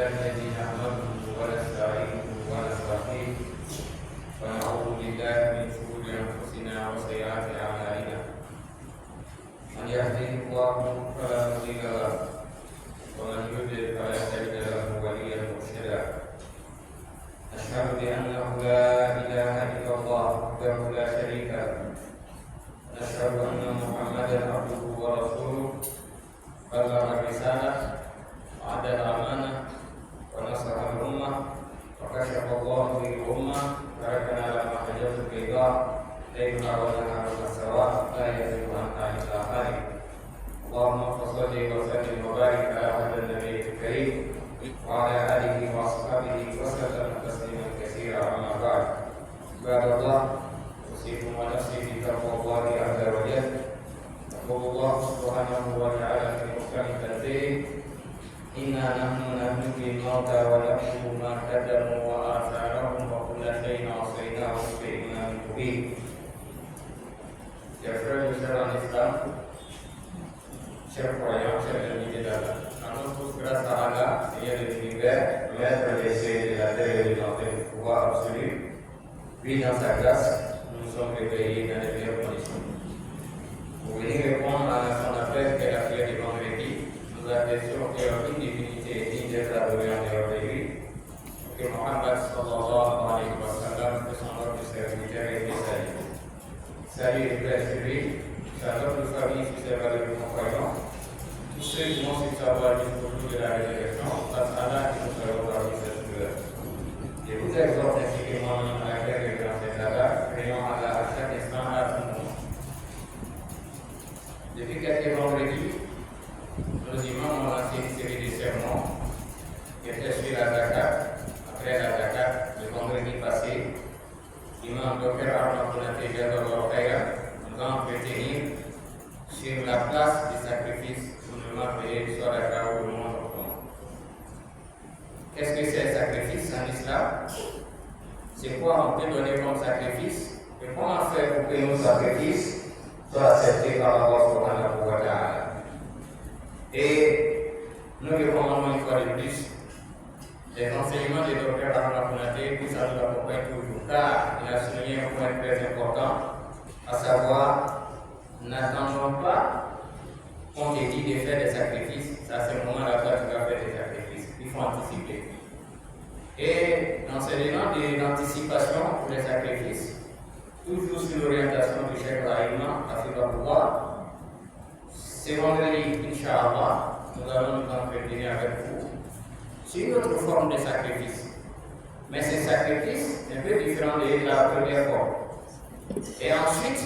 الذي نحمده ونستعينه ونستغفره ونعوذ بالله من شرور انفسنا وسيئات اعمالنا من يهده الله فلا مضل له ومن يضلل فلا تجد له وليا مرشدا أشهد بأنه لا إله إلا الله وحده لا شريك له نشهد أن محمدا عبده ورسوله بلغ الرسالة وأدى الأمانة ونصح الأمة وكشف الله به الأمة تركنا على محجة البيضاء ليلها ونهارها سواء لا يزيغ عنها إلا هالك اللهم صل وسلم وبارك على هذا النبي الكريم وعلى آله وأصحابه وسلم تسليما كثيرا أما بعد عباد الله أوصيكم ونفسي بتقوى الله عز وجل يقول الله سبحانه وتعالى في محكم تنزيله إنا نحن نحيي الموتى ونكتب ما قدموا وآثارهم وكل شيء أحصيناه في إمام مبين. Chers frères et sœurs en islam, chers croyants, chers amis de Allah, nous tous grâce à Allah, Seigneur de l'univers, Maître des cieux et de la terre et de l'enfer, pouvoir absolu, puis dans sa grâce, nous sommes réveillés dans les meilleures conditions. Pour venir répondre à son appel qu'elle a fait du vendredi, nous attestons qu'aucune divinité est digne d'être adorée en dehors de lui, que Mohammed sallallahu alayhi wa sallam est son ordre de serviteur et de salut. Salut et paix sur lui, sa noble famille sur ses valeurs compagnons, tous ceux qui vont sur sa voie jusqu'au jour de la résurrection, grâce à Allah qui nous seront parmi cette douleur. Je vous exhorte ainsi que moi-même à faire révérence à Allah, prions Allah à chaque instant, à tout moment. Depuis quelques vendredis, nos imams ont lancé une série de sermons qui étaient sur la zakat. Après la zakat, le vendredi passé, l'imam Dr Arnaud Konaté nous a entretenu sur la place du sacrifice communément appelé Sodaka ou le monde autrement. Qu'est-ce que c'est le sacrifice en islam? C'est quoi on peut donner comme sacrifice? Et comment faire pour que nos sacrifices soient acceptés par Allah subhanahu wa ta'ala? Et nous recommandons une fois de plus les enseignements du Dr Arnaud Konaté, puis ça nous accompagne toujours, car il a souligné un point très important, à savoir, n'attendons pas qu'on te dit de faire des sacrifices, ça c'est le moment là où tu vas faire des sacrifices, il faut anticiper. Et l'enseignement de l'anticipation pour les sacrifices, toujours sur l'orientation du Cheikh Rahima, à Fibabullah, ce vendredi, Inch'Allah, nous allons nous entretenir avec vous sur une autre forme de sacrifice. Mais ce sacrifice est un peu différent de la première forme. Et ensuite,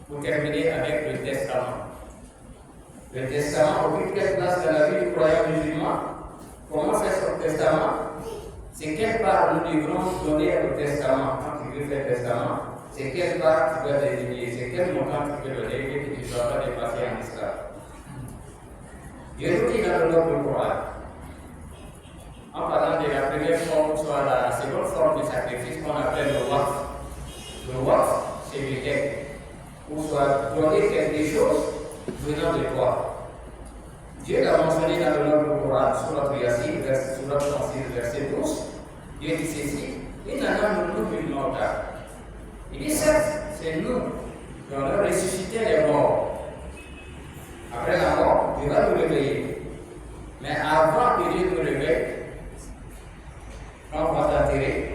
pour terminer avec le testament. Le testament occupe quelle place dans la vie du croyant musulman? Comment faire son testament? C'est quelle part nous devrons donner au testament quand tu veux faire le testament? C'est quelle part tu dois désigner? C'est quel montant tu peux donner et que tu ne dois pas dépasser en islam? Dieu nous dit dans le nom du Coran, en parlant de la première forme, soit la seconde forme de sacrifice qu'on appelle le waqf. Le waqf, c'est le quai, ou soit donner quelque chose venant de toi. Dieu l'a mentionné dans le nom du Coran, sur notre Yassine, sur notre verset 12. Dieu dit ceci, il n'en a nous mortels. Il dit certes, c'est nous qui allons ressusciter les morts. Après la mort, Dieu va nous réveiller. Mais avant que Dieu nous réveille, quand on va t'enterrer,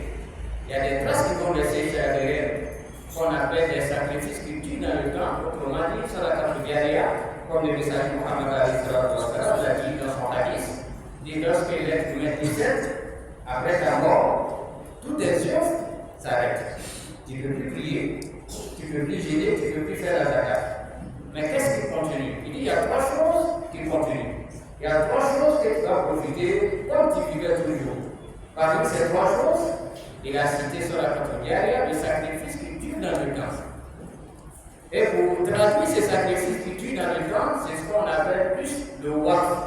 il y a des traces qui vont laisser derrière, qu'on appelle des sacrifices qui tuent dans le temps. Autrement dit, sur la carte de Garia, comme le messager Mohammed l'a dit dans son hadith, dit lorsque l'être humain décède, après ta mort, toutes tes œuvres s'arrêtent. Tu ne peux plus prier, tu ne peux plus gêner, tu ne peux plus faire la zakat. Mais qu'est-ce qui continue? Il dit il y a trois choses qui continuent. Il y a trois choses que tu vas profiter comme tu vivais toujours. Parmi ces trois choses, il a cité sur la carte le sacrifice qui tue dans le temps. Et pour traduire ces sacrifices qui tuent dans le temps, c'est ce qu'on appelle plus le waqf.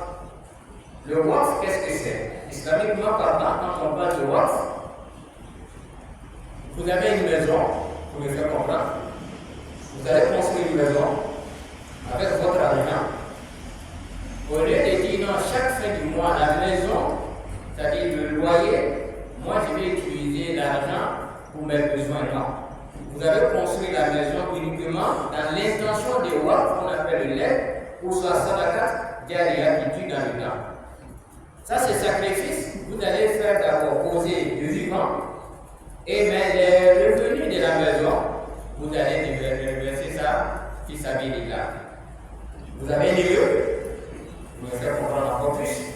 Le waqf, qu'est-ce que c'est? Islamiquement parlant, quand on parle de waqf, vous avez une maison, pour me faire comprendre, vous allez construire une maison avec votre argent. Au lieu de dire non, chaque fin du mois, la maison c'est-à-dire le loyer, moi je vais utiliser l'argent pour mes besoins, non. Vous avez construit la maison uniquement dans l'intention de voir qu'on appelle le lait, ou soit sadakat, jariya qui tue dans le temps. Ça c'est sacrifice, vous allez faire d'abord poser du vivant, et mais les revenus de la maison, vous allez verser ça, fils à là. Vous avez des lieux, vous me faites comprendre encore plus.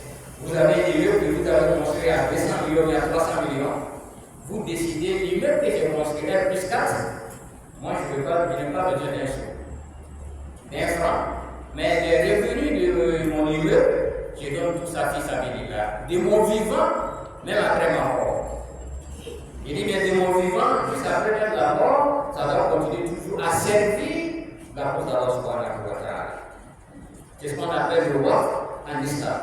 Vous avez des lieux que vous avez construit à 200 millions et à 300 millions. Vous décidez, l'immeuble que j'ai construit est plus 4. Moi, je n'ai pas besoin d'un franc. Mais les revenus de mon immeuble, je donne tout ça fils à là. De mon vivant, même après ma mort. Il dit bien de mon vivant, juste après même la mort, ça doit continuer toujours à servir la cause d'Allah subhanahu wa ta'ala. C'est ce qu'on appelle le waqf en islam.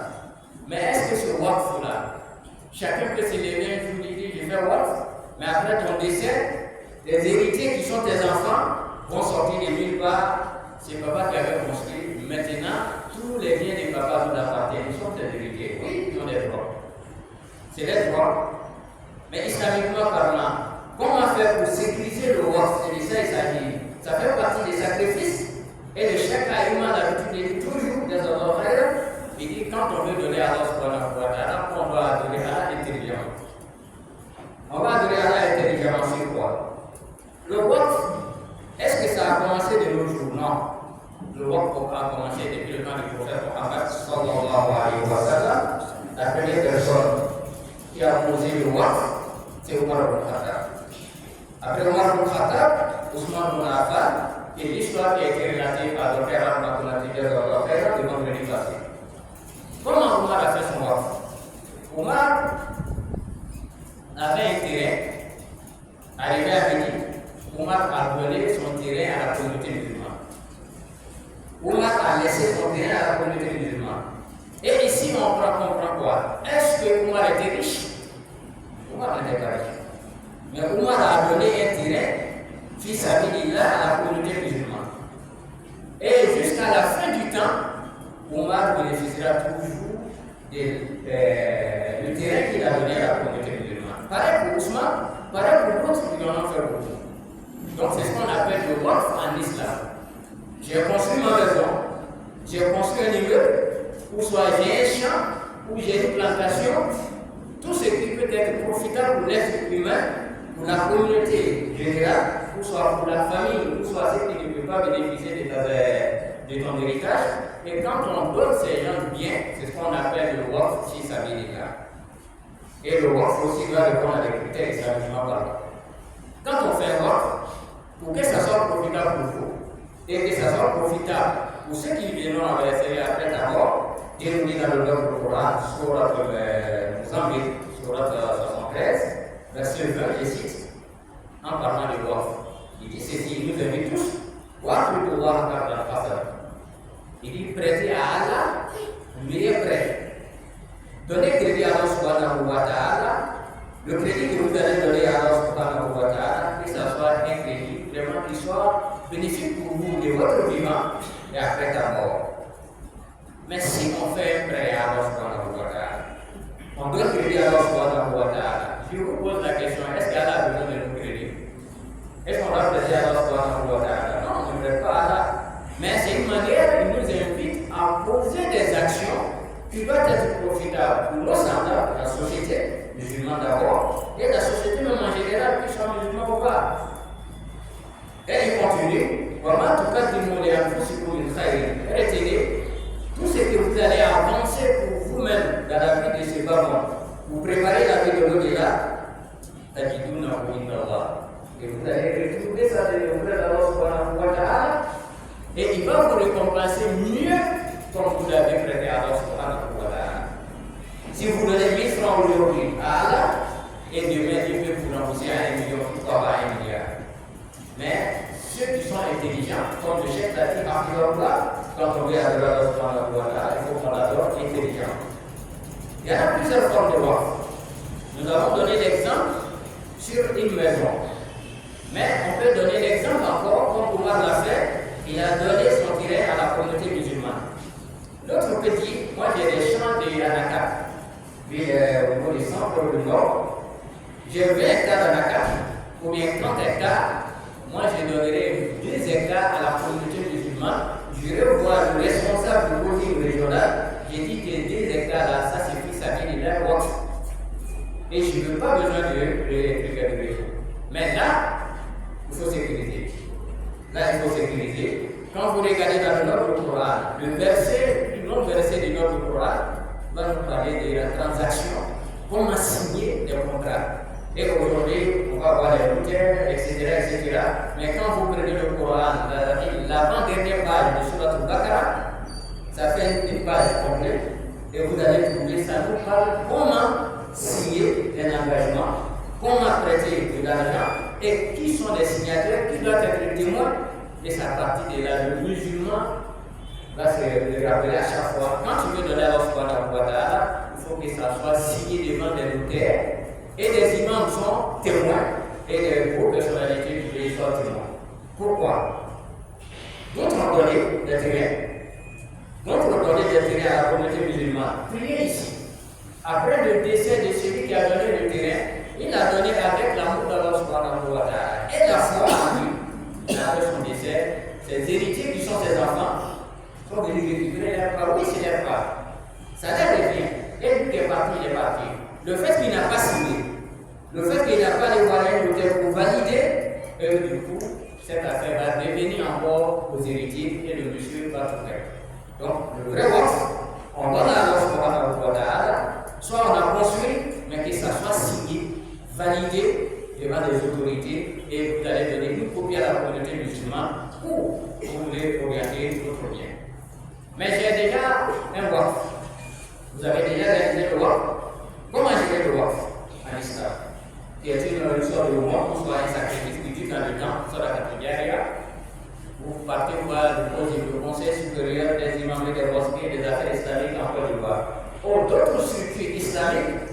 Mais est-ce que ce waqf-là, chacun peut se lever un jour et dire je fais waqf, mais après ton décès, les héritiers qui sont tes enfants vont sortir de nulle part. C'est papa qui avait construit. Maintenant, tous les biens des papas vous appartiennent. Ils sont tes héritiers. Oui, ils ont des droits. C'est des droits. Mais islamiquement parlant, comment faire pour sécuriser le waqf? C'est de ça il s'agit. Ça fait partie des sacrifices. Et le chef a eu l'habitude de toujours des honoraires. Il dit quand on veut donner à Allah subhanahu wa ta'ala, on doit adorer Allah intelligemment. On va adorer Allah intelligemment sur quoi? Le waqf, est-ce que ça a commencé de nos jours? Non. Le waqf a commencé depuis le temps du prophète Mohammed sallallahu alayhi wa sallam. La première personne qui a posé le waqf, c'est Omar ibn Khattab. Après Omar ibn Khattab, Ousmane ibn Affan, et l'histoire qui a été relatée par le père de vendredi passé. Comment Omar a fait son waqf? Omar avait un terrain, arrivé à Médine. Omar a donné son terrain à la communauté musulmane. Omar a laissé son terrain à la communauté musulmane. Et ici, on comprend quoi? Est-ce que Omar était riche? Omar n'était pas riche. Mais Omar a donné un terrain, fils à la communauté musulmane. Et jusqu'à la fin du temps, Omar bénéficiera toujours du terrain qu'il a donné à la communauté musulmane. Pareil pour Ousmane, pareil pour d'autres qui en ont fait beaucoup. Donc c'est ce qu'on appelle le waqf en islam. J'ai construit ma maison, j'ai construit un immeuble, ou soit j'ai un champ, ou j'ai une plantation, tout ce qui peut être profitable pour l'être humain, pour la communauté générale, ou soit pour la famille, ou soit ceux qui ne peuvent pas bénéficier de ton héritage. Et quand on donne ces gens bien, c'est ce qu'on appelle le waqf fi sabilillah. Et le waqf aussi doit répondre à des critères islamiquement parlant. Quand on fait un waqf, pour que ça soit profitable pour vous, et que ça soit profitable pour ceux qui viendront à verser après ta mort, Dieu nous dit dans le Coran, Surat Mozambique, Surat 73, verset 20, je cite, en parlant de waqf, il dit ceci, il nous invite tous, il dit prêter à Allah le meilleur prêt. Donnez crédit à Allah subhanahu wa ta'ala. Le crédit que vous allez donner à Allah subhanahu wa ta'ala, que ce soit un crédit vraiment qui soit bénéfique pour vous de votre vivant et après ta mort. Mais si on fait un prêt à Allah subhanahu wa ta'ala, on donne crédit à Allah subhanahu wa ta'ala, je vous pose la question, est-ce qu'Allah a besoin de nos crédits? Est-ce qu'on doit prêter à Allah subhanahu wa ta'ala? Non, on ne prête pas à Allah. Mais c'est une manière, il nous invite à poser des actions qui doivent être profitables pour nos semblables, la société, musulmans d'abord, et la société même en général, qui sont musulmans ou pas. Et il continue, vraiment, tout cas, du monde pour une trahison. Retenez, tout ce que vous allez avancer pour vous-même dans la vie de ce bâton, vous préparez la vie de l'au-delà, et vous allez retrouver ça de l'auprès d'Allah subhanahu wa ta'ala, et il va vous récompenser mieux comme vous l'avez prêté à Allah subhanahu wa ta'ala. Si vous donnez 1000 francs aujourd'hui à Allah, et demain Dieu peut vous rembourser à 1 million, pourquoi pas 1 milliard. Mais ceux qui sont intelligents, comme le chef l'a dit, quand on veut adorer Allah subhanahu wa ta'ala, il faut qu'on adore intelligent. Il y en a plusieurs formes de waqf. Nous avons donné l'exemple sur une maison. Mais on peut donner l'exemple encore, comme Omar l'a fait, il a donné son terrain à la communauté musulmane. L'autre peut dire, moi j'ai des champs de Yanaka. au niveau du centre du nord. J'ai 20 hectares dans la carte, ou bien 30 hectares. Moi, je donnerai 2 hectares à la communauté musulmane. Je vais voir le responsable du conseil régional. J'ai dit que 2 hectares là, ça suffit, ça vient de leur work. Et je n'ai pas besoin de réguler. Mais là, il faut sécuriser. Là, il faut sécuriser. Quand vous regardez dans le Nord du Coran, le verset du Nord du Coran va nous parler de la transaction, comment signer des contrats. Et aujourd'hui, on va voir les routines, etc. Mais quand vous prenez le Coran, l'avant-dernière page de Surat al-Baqarah, ça fait une page complète, et vous allez trouver, ça nous parle comment signer un engagement, comment prêter de l'argent, et qui sont les signataires, qui doivent être les témoins. Et sa partie de là, le musulman va se rappeler à chaque fois. Quand tu veux donner à Allah, il faut que ça soit signé devant des notaires. Et les imams sont témoins. Et les gros personnalités du pays sont témoins. Pourquoi? D'autres ont donné des terrains. D'autres ont donné des terrains à la communauté musulmane. Priez ici. Après le décès de celui qui a donné le terrain, il l'a donné avec l'amour d'Allah. Et la foi en lui. Après son décès, ses héritiers qui sont ses enfants sont venus récupérer leur part. Oui, c'est leur part. Ça leur revient. Et lui qui est parti, il est parti. Le fait qu'il n'a pas signé, le fait qu'il n'a pas les moyens de pour valider, du coup, cette affaire va revenir encore aux héritiers et le monsieur va tout faire. Donc, le vrai vote, on donne à Allah, soit on a construit, mais que ça soit signé, validé devant des autorités, et vous allez donner une copie à la communauté musulmane où vous voulez orienter votre bien. Mais j'ai déjà un WAF. Vous avez déjà réalisé le WAF. Comment gérer le WAF en islam? Qui est une sorte de WAF, soit un sacrifice qui dure dans le temps, soit la catégorie. Vous partez voir le Conseil supérieur des imams et des mosquées des affaires islamiques en Côte d'Ivoire. Ou d'autres structures islamiques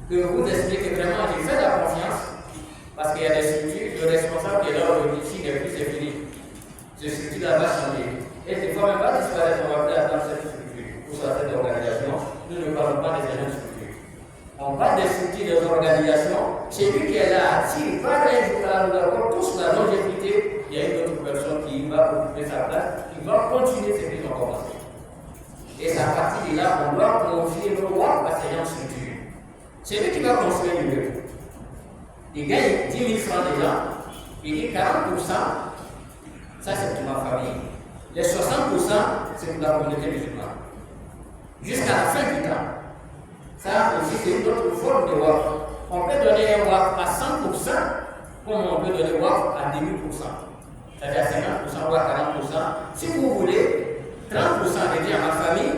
que vous expliquez vraiment, j'ai fait la confiance. Parce qu'il y a des structures, le responsable qui est là aujourd'hui, ici, n'est plus, c'est fini. Cette structure-là va changer. Et des fois, même pas disparaître, on va plus attendre cette structure, ou cette organisation. Nous ne parlons pas des mêmes structures. On parle des structures, des organisations. Celui qui est là, s'il parle un jour là, nous avons tous la longévité, il y a une autre personne qui va occuper sa place, qui va continuer ce qu'ils ont commencé. Et c'est à partir de là qu'on doit confier le roi à ces gens structures. C'est lui qui va construire le lieu. Il gagne 10 000 francs déjà, il dit 40%, ça c'est pour ma famille. Les 60%, c'est pour la communauté musulmane. Jusqu'à la fin du temps. Ça aussi, c'est une autre forme de WAF. On peut donner un WAF à 100%, comme on peut donner WAF à 10 000%. C'est-à-dire 50% ou à 40%. Si vous voulez, 30% revient à ma famille,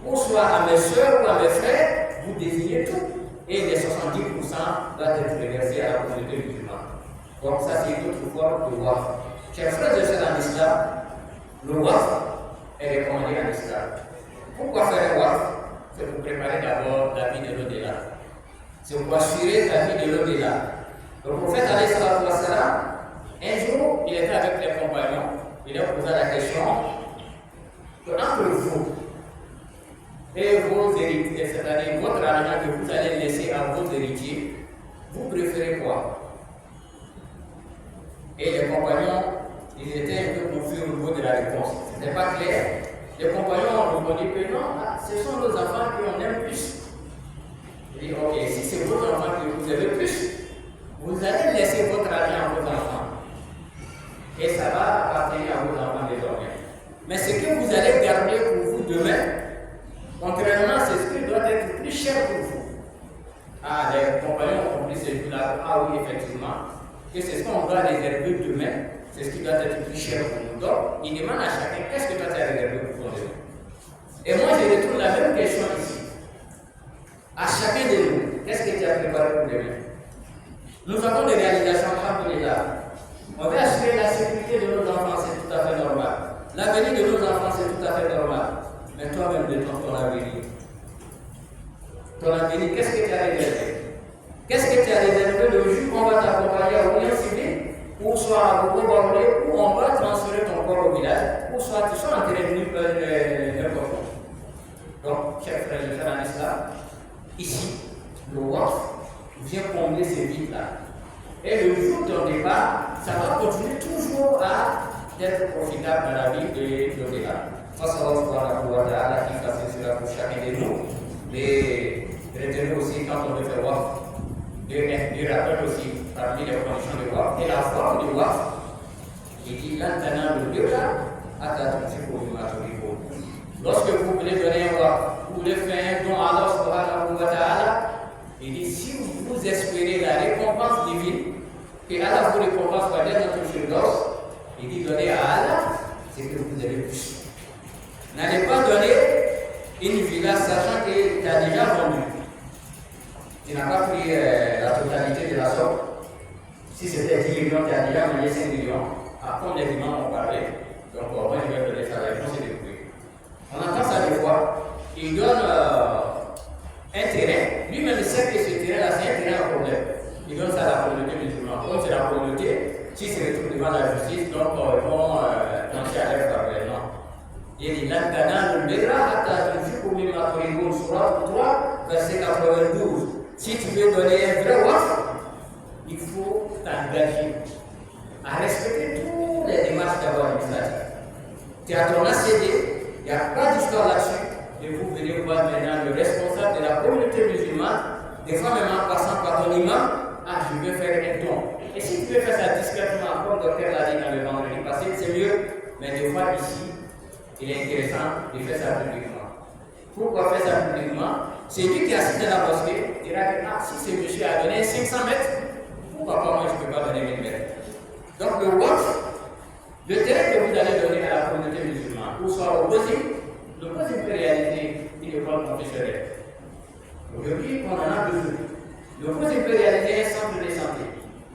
ou soit à mes soeurs ou à mes frères, vous désignez tout. Et les 70% doivent être reversés à la communauté musulmane. Donc ça c'est une autre forme de WAF. Chers frères et sœurs en islam, le WAF est recommandé en islam. Pourquoi faire un WAF? C'est pour préparer d'abord la vie de l'au-delà. C'est pour assurer la vie de l'au-delà. Le prophète alayhi salatu wa salam, un jour, il était avec les compagnons, il leur posa la question que entre vous et vos héritiers, c'est-à-dire votre argent que vous allez laisser à vos héritiers, vous préférez quoi? Et les compagnons, ils étaient un peu confus au niveau de la réponse. Ce n'était pas clair. Les compagnons ont répondu que non, ce sont nos enfants qui en aiment plus. Il dit, ok, si c'est vos enfants que vous aimez plus, vous allez laisser votre argent à vos enfants. Et ça va appartenir à vos enfants désormais. Mais ce que vous allez garder pour vous demain, contrairement, c'est ce qui doit être plus cher pour vous. Ah, les compagnons ont compris ce jour-là. Ah oui, effectivement. Que c'est ce qu'on doit réserver demain, c'est ce qui doit être plus cher pour nous. Donc, il demande à chacun, qu'est-ce que toi tu as réservé pour ton demain? Et moi, je retourne la même question ici. À chacun de nous, qu'est-ce que tu as préparé pour demain? Nous avons des réalisations, alhamdoulilah. On veut assurer la sécurité de nos enfants, c'est tout à fait normal. L'avenir de nos enfants, c'est tout à fait normal. Mais toi-même, détends ton avenir. Ton avenir, qu'est-ce que tu as réservé? Qu'est-ce que tu as réservé le jour qu'on va t'accompagner au lien civil, ou soit à Bobo-Borlé, où on va transférer ton corps au village, ou soit tu sois enterré n'importe où. Donc, chers frères et sœurs en islam, ici, le WAF vient combler ces vides-là. Et le jour d'un départ, ça va continuer toujours à être profitable dans la vie de l'au-delà. Face à Allah qui fasse cela pour chacun de nous, mais retenez aussi quand on veut faire WAF, de rappeler aussi parmi les conditions de WAF, et la forme du WAF, il dit l'antana de l'au-delà, lorsque vous voulez donner un WAF, vous voulez faire un don à Allah subhanahu wa ta'ala, il dit si vous espérez la récompense divine, que Allah vous récompense par notre firdaus, il dit donnez à Allah ce que vous avez plus. N'allez pas donner une villa sachant que tu as déjà vendu. Tu n'as pas pris la totalité de la somme. Si c'était 10 millions, tu as déjà gagné 5 millions. Après, les imams ont parlé. Donc, moi, je vais donner sa réponse et découvrir. On entend ça des fois. Il donne un terrain. Lui-même, il sait que ce terrain-là, c'est un terrain à problème. Il donne ça à la communauté musulmane. Comme c'est la communauté, si c'est retrouve devant la justice, donc ils vont trancher à l'air par les noms. Il dit l'antana le bera hatta tunfiqu mimma tuhibbun, sourate 3, verset 92. Si tu veux donner un vrai waf, il faut t'engager à respecter toutes les démarches d'abord administratives. Tu as ton ACD, il n'y a pas d'histoire là-dessus. Et vous venez voir maintenant le responsable de la communauté musulmane, des fois même en passant par ton imam, je veux faire un don. Et si tu veux faire ça discrètement, comme le docteur l'a dit dans le vendredi passé, c'est mieux. Mais des fois ici, il est intéressant de faire ça publiquement. Pourquoi faire ça publiquement? C'est lui qui assiste dans la mosquée, il dira que si ce monsieur a donné 500 mètres, pourquoi pas moi je ne peux pas donner 1000 mètres? Donc le WAF, le terrain que vous allez donner à la communauté musulmane, ou soit au COSIM, le COSIM peut réaliser une école confessionnelle. Aujourd'hui, on en a besoin. Le COSIM peut réaliser un centre de santé.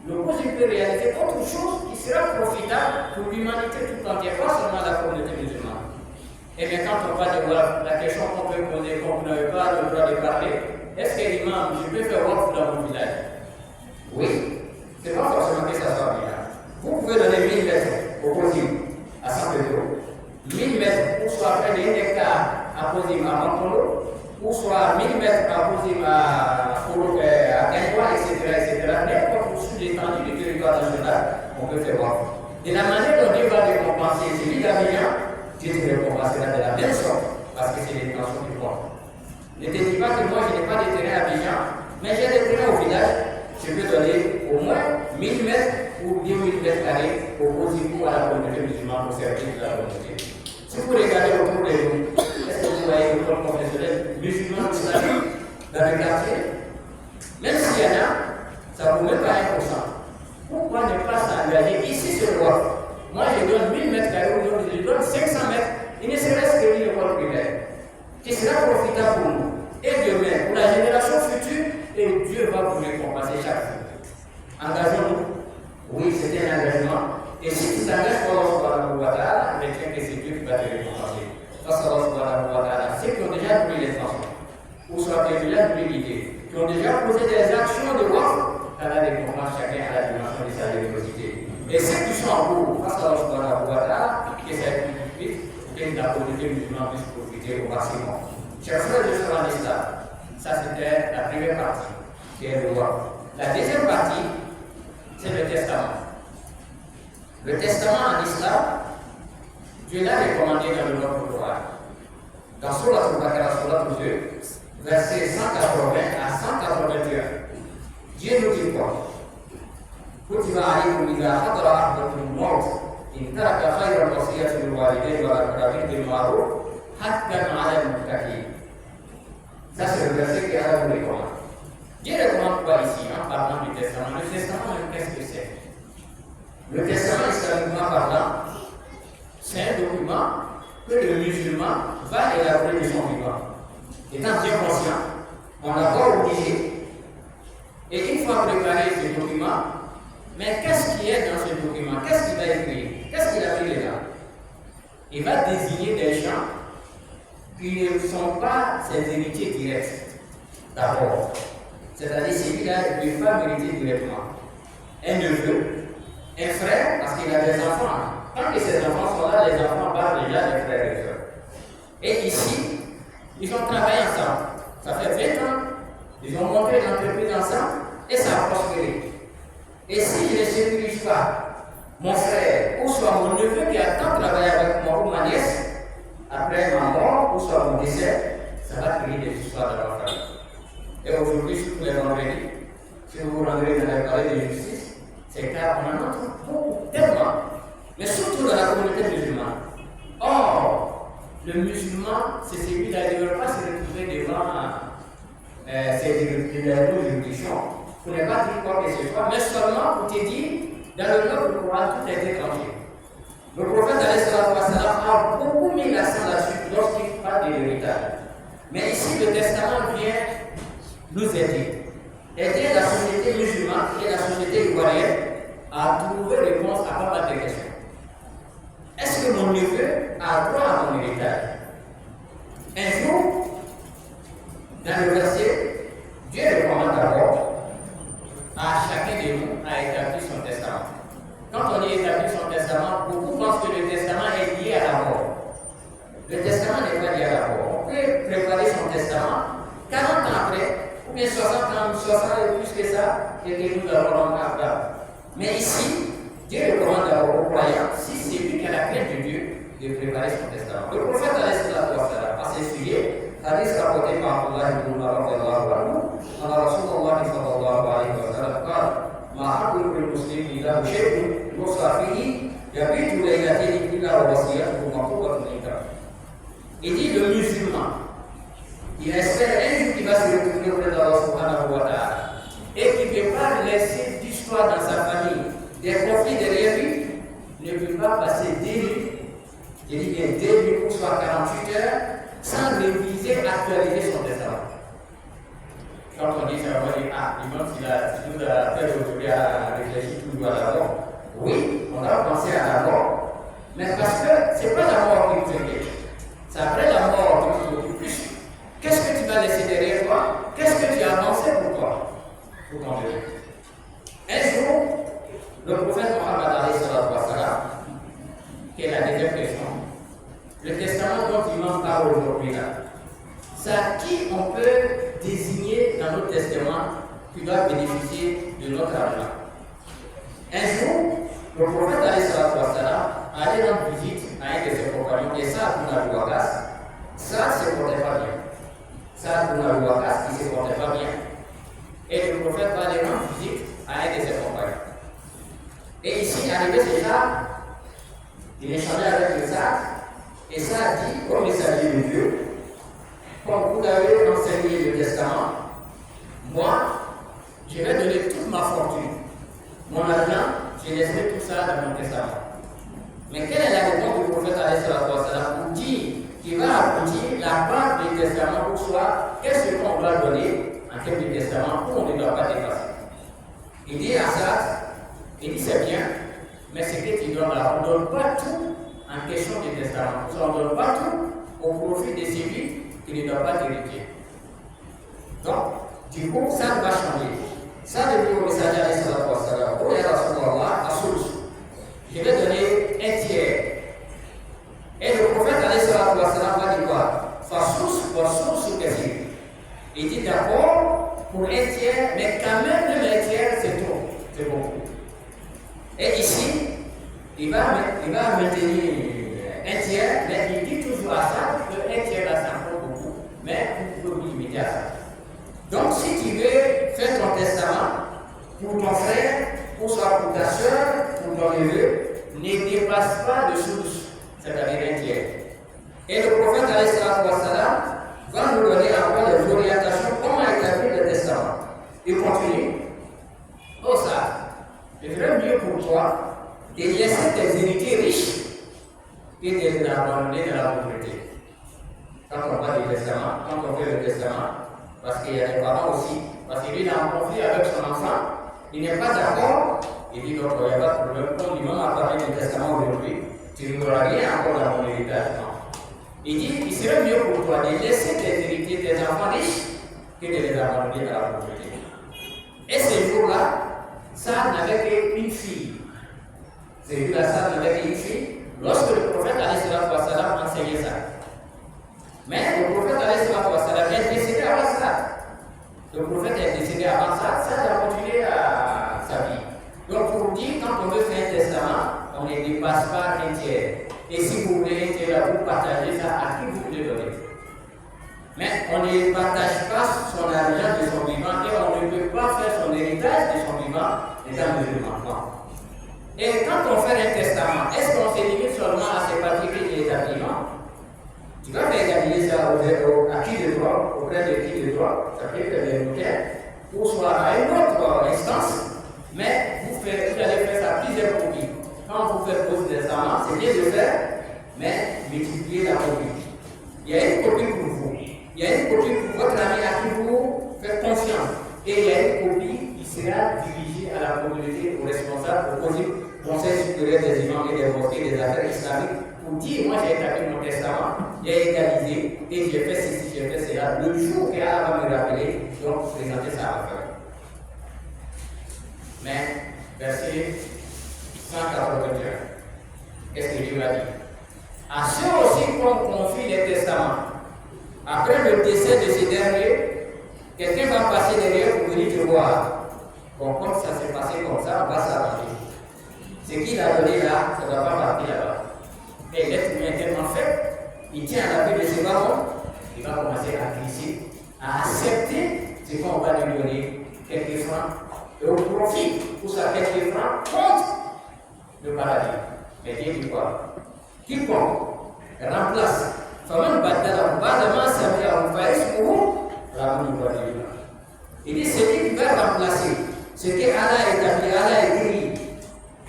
Le COSIM peut réaliser autre chose qui sera profitable pour l'humanité tout entière, pas seulement la communauté musulmane. Et bien quand on parle de WAF, la question qu'on peut poser, quand vous n'avez pas le droit de parler, est-ce que l'imam, je peux faire WAF dans mon village? Oui, c'est pas forcément que ça soit bien. Vous pouvez donner 1000 mètres au COSIM à San Pedro, 1000 mètres ou soit près de 1 hectare à COSIM à Mampolo, ou soit 1000 mètres à COSIM à Gaïwa, etc. N'importe où sur l'étendue du territoire national, on peut faire WAF. De la manière dont Dieu va récompenser celui d'Abidjan, Dieu te récompensera de la même sorte, parce que c'est l'intention du corps. Ne te dis pas que moi je n'ai pas de terrain à Abidjan, mais j'ai des terrains au village, je peux donner au moins 1000 mètres ou 10 000 mètres carrés au COSIM ou à la communauté musulmane pour servir de la communauté. Si vous regardez autour de nous, est-ce que vous voyez une école professionnelle musulmane dans le quartier? Même s'il y en a, ça ne vaut même pas 1%. Pourquoi ne pas s'engager? Ici sur le WAF, moi je donne 1000 mètres carrés, aujourd'hui je donne 500 mètres, il ne serait-ce qu'une école primaire, qui sera profitable pour nous. Et demain, pour la génération future, et Dieu va vous récompenser chaque jour. Engageons-nous. Oui, c'est un engagement. Et si tu t'engages pour Allah subhanahu wa ta'ala, retiens que c'est Dieu qui va te récompenser. Face à Allah subhanahu wa ta'ala, ceux qui ont déjà pris les chansons, ou soit qui ont déjà pris l'idée, qui ont déjà posé des actions de WAF, Allah récompense chacun à la dimension de sa générosité. Et ceux qui sont en cours, face à Allah subhanahu wa ta'ala, qui essaient de plus vite, pour que la communauté musulmane puisse profiter au maximum. Chers frères de l'islam, ça c'était la première partie, qui est le WAF. La deuxième partie, c'est le testament. Le testament en islam, Dieu l'a recommandé dans le Coran. Dans Sourate Al-Baqarah, Sourate 2, versets 180 à 181, Dieu nous dit quoi? كتب عليكم إذا حضر أحدكم الموت إن ترك خير الوصية للوالدين والأقربين بالمعروف حقا على المتقين. Ça, c'est le verset qui a la recommande. Dieu recommande quoi ici en parlant du testament? Le testament, qu'est-ce que c'est? Le testament, islamiquement parlant, c'est un document que le musulman va élaborer de son vivant. Étant bien conscient, on n'a pas obligé. Et une fois préparé ce document, mais qu'est-ce qui est dans ce document? Qu'est-ce qu'il va écrire? Qu'est-ce qu'il a pris là? Il va désigner des gens qui ne sont pas ses héritiers directs. D'abord, c'est-à-dire celui-là ne peut pas mériter directement. Un neveu, un frère, parce qu'il a des enfants. Tant que ces enfants sont là, les enfants parlent déjà des frères et sœurs. Et ici, ils ont travaillé ensemble. Ça fait 20 ans Ils ont monté l'entreprise ensemble et ça a prospéré. Et si je ne sécurise pas mon frère ou soit mon neveu qui a tant travaillé avec moi ou ma nièce, après ma mort ou soit mon décès, ça va créer des histoires dans la famille. Et aujourd'hui, surtout les vendredis, si vous vous rendrez dans les palais de justice, c'est car on en entend beaucoup, tellement, mais surtout dans la communauté musulmane. Or, le musulman, c'est celui qui ne veut pas se retrouver devant ces juridictions. Pour ne pas dire quoi que ce soit, mais seulement pour te dire, dans le nom du Coran, tout est étranger. Le prophète a beaucoup mis l'accent là-dessus lorsqu'il parle de l'héritage. Mais ici, le testament vient nous aider. Aider la société musulmane et la société ivoirienne à trouver réponse à pas mal de questions. Est-ce que mon neveu a droit à mon héritage? Un jour, dans le verset, Dieu recommande d'abord à chacun de nous à établir son testament. Quand on dit établir son testament, beaucoup pensent que le testament est lié à la mort. Le testament n'est pas lié à la mort. On peut préparer son testament 40 ans après, ou bien 60 ans, 60 et plus que ça, et que nous avons encore. Mais ici, Dieu recommande d'abord aux croyants, si c'est lui qui a la crainte de Dieu, de préparer son testament. Le prophète a à ce sujet, hadith rapporté par Allah ibn Umar, قال رسول الله صلى الله عليه وسلم قال ما حق المسلم له شيء يوصى فيه يبيت ليلتين الا ووصيته مكتوبه عنده. Il dit le musulman, il espère un jour qu'il va se retrouver auprès d'Allah subhanahu wa ta'ala et qu'il ne peut pas laisser d'histoire dans sa famille, des conflits derrière lui, ne peut pas passer des nuits, il dit bien des nuits ou soit 48 heures, sans réviser, actualiser son testament. Quand on dit ça, on dit l'imam qui nous a fait aujourd'hui à réfléchir tout à la mort. Oui, on a pensé à la mort, mais parce que ce n'est pas la mort qui nous inquiète. C'est après la mort qui nous occupe plus. Qu'est-ce que tu vas laisser derrière toi? Qu'est-ce que tu as avancé pour toi? Pour ton Dieu. Un jour, le prophète Mohammed qui est la deuxième question, le testament dont il parle aujourd'hui là, c'est à qui on peut désigner dans notre testament qui doit bénéficier de notre argent. Un jour, le prophète allait rendre visite à un de ses compagnons, et ça, ça se portait pas bien. Ça, qui se portait pas bien. Et le prophète va aller rendre visite à un de ses compagnons. Et ici, arrivé ce Jacques, il échangeait avec le Jacques, et ça a dit, comme il s'agit de Dieu, comme vous avez enseigné le testament, moi, je vais donner toute ma fortune. Mon argent, je laisserai tout ça dans mon testament. Mais quelle est la réponse du prophète pour dire qu'il va aboutir la part du testament pour soi, qu'est-ce qu'on va donner en termes de testament où on ne doit pas dépasser? Il dit à ça, il dit c'est bien, mais ce que tu donnes là, on ne donne pas tout en question du testament. On ne donne pas tout au profit de celui qui ne doit pas t'hériter. Donc, du coup, ça va changer. Ça, depuis le message à l'Islam, pour les Rasulallah, à source, je vais donner un tiers. Et le prophète va dire quoi? Sa source, qu'est-ce? Il dit d'accord pour un tiers, mais quand même, un tiers, c'est trop. C'est beaucoup. Et ici, il va maintenir un tiers, mais il dit toujours à ça qu'un tiers, là, c'est encore beaucoup, mais vous pouvez vous limiter à ça. Donc, si tu veux faire ton testament pour ton frère, pour ta soeur, pour ton neveu, ne dépasse pas de source, c'est-à-dire un tiers. Et le prophète va nous donner encore les orientations, comment établir le testament. Il continue. Oh ça, il serait mieux pour toi de laisser tes héritiers riches et de les abandonner dans la pauvreté. Quand on parle du testament, quand on fait le testament, parce qu'il y a des parents aussi, parce qu'il est en conflit avec son enfant, il n'est pas d'accord, il dit donc il n'y a pas de problème, quand il m'a parlé du testament aujourd'hui, tu n'auras rien encore dans mon héritage. Non. Il dit qu'il serait mieux pour toi de laisser tes héritiers, tes enfants riches, que de les abandonner dans la pauvreté. Et ce jour-là, ça n'avait qu'une fille. Ce jour-là, ça n'avait qu'une fille, lorsque le prophète enseignait ça. Mais le prophèt est décédé avant ça. Le prophète est décédé avant ça, ça a continué à sa vie. Donc pour dire, quand on veut faire un testament, on ne dépasse pas un tiers. Et si vous voulez un tiers, là, vous partagez ça à qui vous voulez donner. Mais on ne partage pas son argent de son vivant et on ne peut pas faire son héritage de son vivant étant musulman. Et quand on fait un testament, est-ce qu'on se limite seulement à ces papiers et les habillements? Tu vas faire examiner ça à qui de droit, auprès de qui de droit, ça peut être des notaires, ou soit à une autre instance, mais vous allez faire ça à plusieurs copies. Quand vous faites vos testaments, c'est bien de faire, mais multipliez la copie. Il y a une copie pour vous, il y a une copie pour votre ami à qui vous faites confiance, et il y a une copie qui sera dirigée à la communauté, aux responsables, au Conseil supérieur des imams et des mosquées des affaires islamiques, pour dire, moi j'ai établi mon testament, j'ai égalisé et j'ai fait ceci, j'ai fait cela. Le jour qu'Allah va me rappeler, donc présenter ça à la fin. Mais, verset 181, qu'est-ce que Dieu a dit? À ceux aussi qu'on confie les testaments, après le décès de ces derniers, quelqu'un va passer derrière pour venir te voir. Bon, comme ça s'est passé comme ça, on va s'arranger. Ce qu'il a donné là, ça ne va pas partir là-bas. Et l'être humain est tellement faible, il tient à la vie de ses parents, il va commencer à glisser, à accepter ce qu'on va lui donner, quelques francs, et au profit pour ça quelques francs contre le paradis. Mais Dieu dit quoi? Quiconque remplace, il dit celui qui va remplacer ce que Allah a établi, Allah a écrit.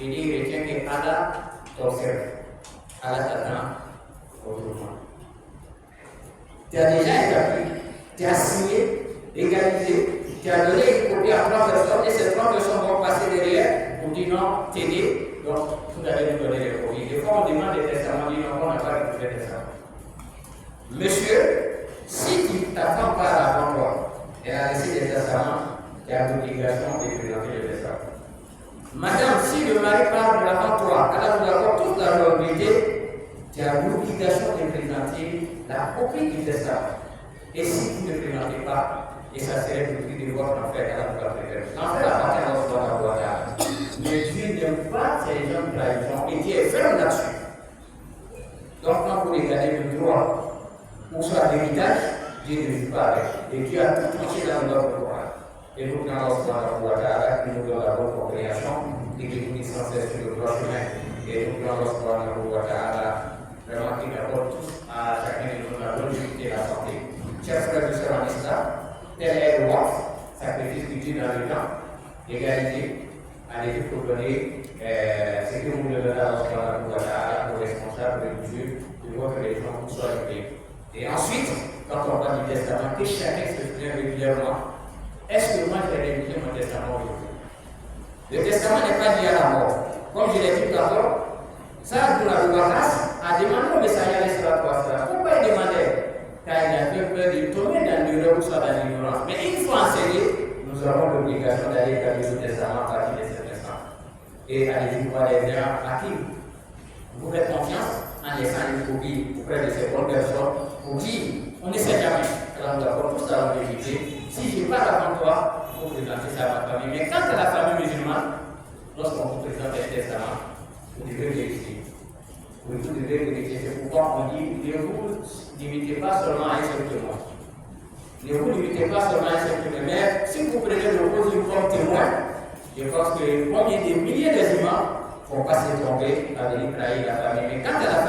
Il dit retient que Allah t'observe. Allah t'attend autrement. Tu as déjà établi, tu as signé, égalisé, tu as donné une copie à 3 personnes et ces 3 personnes vont passer derrière pour dire non, t'aider, donc vous allez nous donner les copies. Des fois on demande des testaments, on dit non, on n'a pas récupéré des testaments. Monsieur, si ta femme part avant toi, elle a laissé des testaments, tu as l'obligation de présenter le testament. Madame, si le mari part avant toi, alors nous avons toute la probabilité, tu as l'obligation de présenter la copie du testament. Et si vous ne présentez pas, et ça serait le prix de votre enfer, alors vous la préférez. L'enfer appartient à notre droit. Mais Dieu n'aime pas ces gens de trahison et Dieu est ferme là-dessus. Donc quand vous regardez le droit, ou soit l'héritage, Dieu ne joue pas avec. Et Dieu a tout tranché dans notre droit. Et nous prenons Allah qui nous donne la bonne compréhension et qui nous dit sans cesse sur le droit chemin. Et nous prenons Allah vraiment qui nous apporte tous à chacun de nous la longévité et la santé. Chers frères et sœurs en islam, tel est le waqf, sacrifice du Dieu dans le temps, égalité, allez pour donner ce que vous devez à Allah aux responsables religieux de votre religion pour soit juif. Et ensuite, quand on parle du testament, que chacun se souvient régulièrement. Est-ce que moi j'ai rédigé mon testament aujourd'hui? Le testament n'est pas lié à la mort. Comme je l'ai dit tout à l'heure, ça, pour la Boubakas, a demandé au messager de cela. Pourquoi il demandait? Car il avait peur de tomber dans l'erreur ou soit dans l'ignorance. Mais une fois enseigné, nous avons l'obligation d'aller établir le testament à partir de cet instant. Et allez-y voir les gens à qui vous faites confiance en laissant une copie auprès de ces bonnes personnes pour dire on ne sait jamais. Alors nous avons tous la longévité. Si je pars avant toi, il faut présenter ça à ma famille. Mais quant à la famille musulmane, lorsqu'on vous présente un testament, vous devez vérifier. Vous devez vérifier. C'est pourquoi on dit ne vous limitez pas seulement à un seul témoin. Ne vous limitez pas seulement à un seul témoin. Mais si vous prenez le cause comme témoin, je pense que combien de milliers d'imams ne vont pas se tromper à venir trahir la famille. Mais quant à la